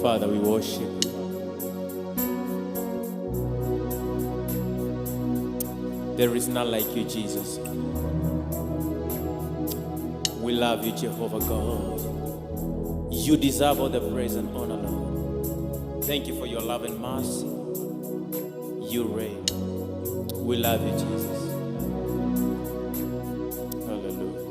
Father, we worship you. There is none like you, Jesus. We love you, Jehovah God. You deserve all the praise and honor, Lord. Thank you for your love and mercy. You reign. We love you, Jesus. Hallelujah.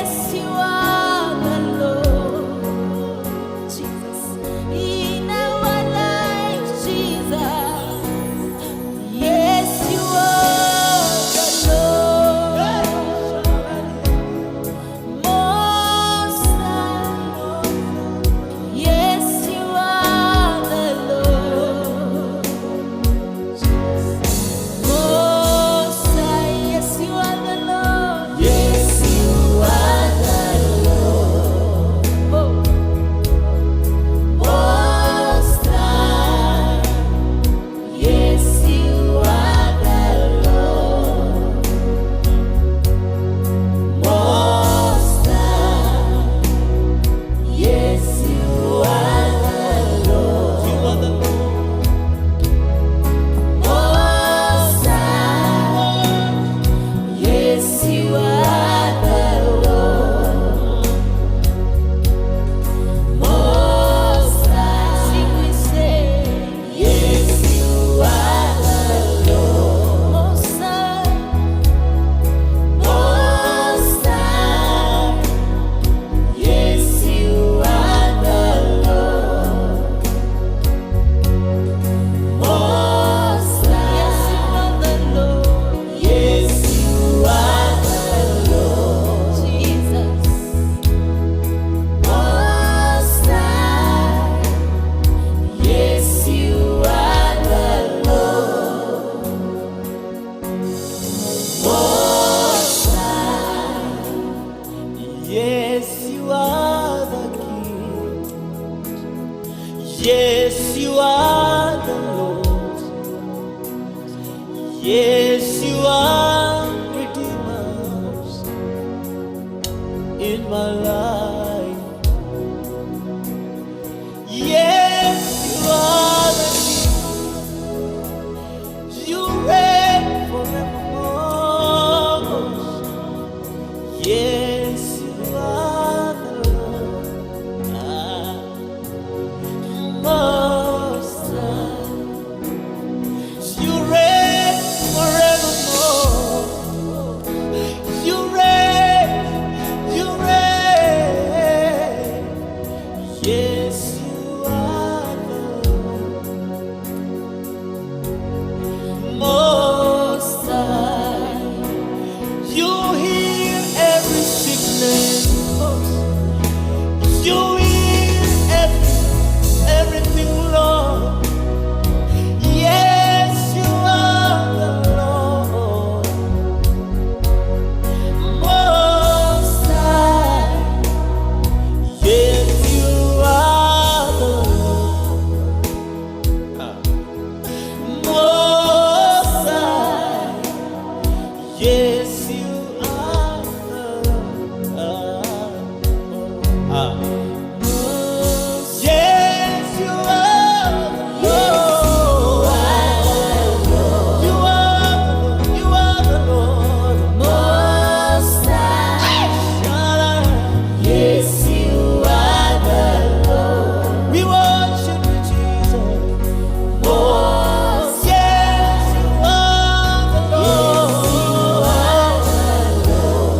Yes, you are the Lord. Jesus. In our lives, Jesus. Yes, you are the Lord. Most High. Yes, you are the Lord. Most High. Yes, you are the Lord. Yes, you are the Lord. Most High. Yes, you are the Lord. Most High. Yes, you are the Lord. You are the Lord. Most High. Yes, you are the Lord. Most High. Sing we say, yes, you are the Lord. Most High. Most High. Yes, you are the Lord. Most High. Yes, you are the Lord. Yes, you are the Lord. Jesus. Most High. Yes, you are the Lord. Most High. Yes, you are the King. Yes, you are the Lord. Yes, you are Redeemers in my life. Yes, you are the King. You reign forevermore. Yes, you are the Lord. Most High. You reign forevermore. You reign. You reign. Yes, you are the Most High. You heal every sickness. You heal everything, Lord. Yes, you are the Lord. Most High. Yes, you are the Lord. Most High. Yes, you are the Lord. Yes, you are the Lord. You are the Lord. Most High. Yes, you are the Lord. We worship you, Jesus. Most Yes, you are the Lord.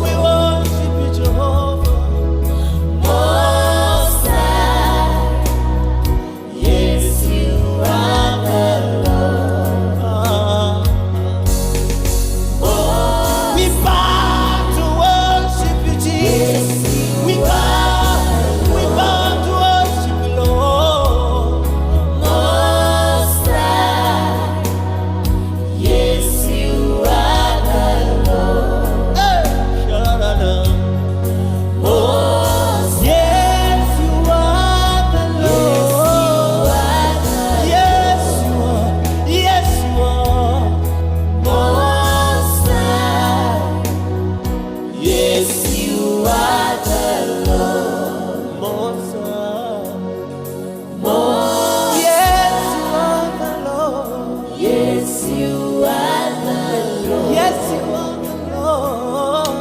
We worship you, Jehovah. Most High. Yes, you are the Lord. Most We bow to worship you, Jesus. We bow to worship you, Lord. Most High. Yes, you are the Lord. Hey, Sha-da-da. Most Yes, you are the Lord. Yes, you are. Yes, you are. Most High. Yes, you are the Lord. Most High. Most Yes, you are the Lord. Yes, you are the Lord. Yes, you are the Lord.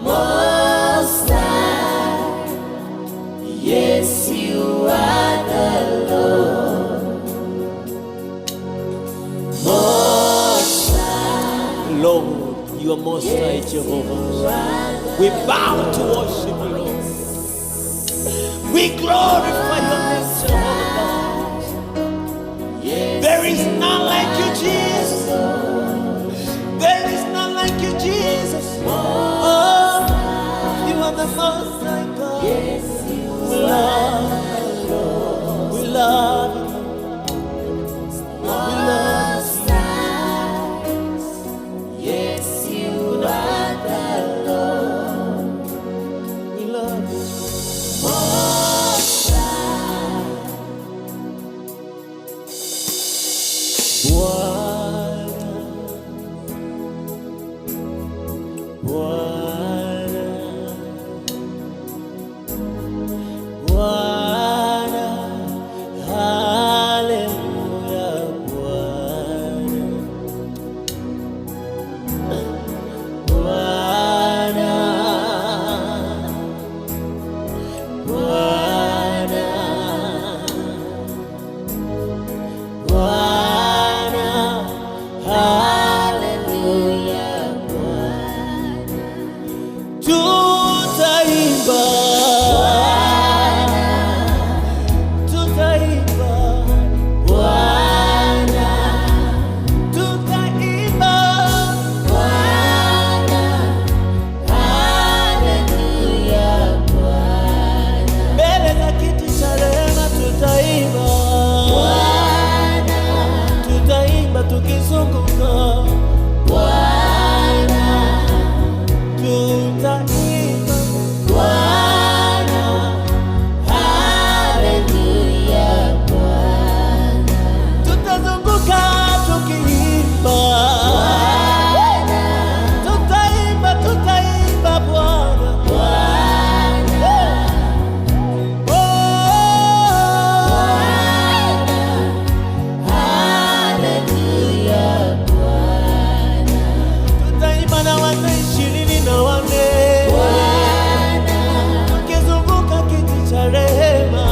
Most High. Yes, you are the Lord. Most High. Lord, you are most high, Jehovah. You are the We bow to worship you, Lord. We glorify your name, Jehovah God. There is none like you, Jesus. There is none like you, Jesus. Oh, you are the most high God. We love you. We love you. We love you. Yes, you are the Lord. We love you. Most High. Bwana, haleluya, Bwana, Bwana, Bwana, Hallelujah, tutaimba, tutaimba, Bwana, tutaimba, Hallelujah, mbele za kiti cha rehema tutaimba, tutaimba tukizunguka, tutaimba, tutazunguka tukiimba, tutaimba, tutaimba Bwana. Tutaimba na wazee 24 tukizunguka kiti cha rehema.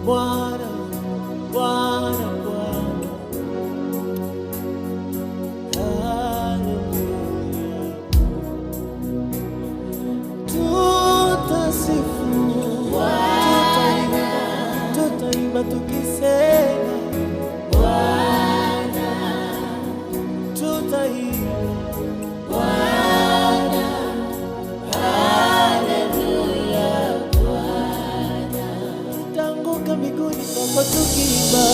Bwana, Bwana, Bwana, haleluya. Tutasifu, tutaimba tukisema, tutaimba, tutaanguka miguuni pako tukiimba,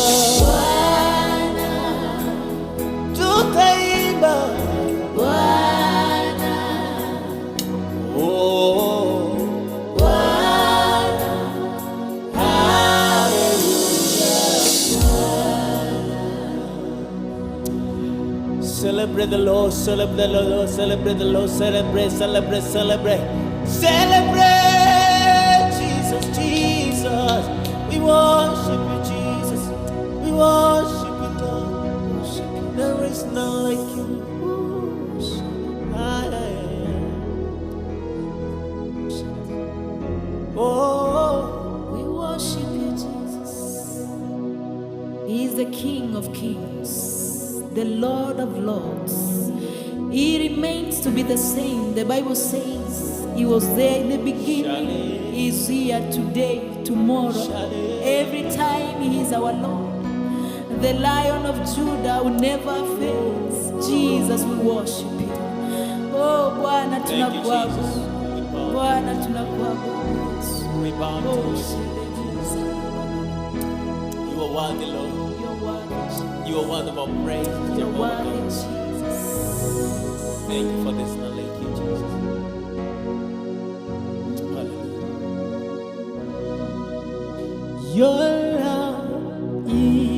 tutaimba, oh, celebrate the Lord, celebrate the Lord, celebrate the Lord, celebrate, celebrate, celebrate, celebrate Jesus, Jesus. We worship you, Jesus. We worship you, Lord. There is none like you. Ah, yeah, yeah. Oh, We worship you, Jesus. He is the King of Kings, the Lord of Lords. He remains to be the same. The Bible says He was there in the beginning. He is here today, tomorrow. Every time He is our Lord. The Lion of Judah will never fail. Jesus, we worship you. Oh, Bwana thank you, Jesus. tunakuabudu. Bwana tunakuabudu. Yesu. We bow to Oh, you. Jesus. You are worthy, Lord. You're worthy, Jesus. You are worthy of our praise, You're Jehovah worthy, God. Jesus. Thank you for this knowledge, you, Jesus. Hallelujah. Your love is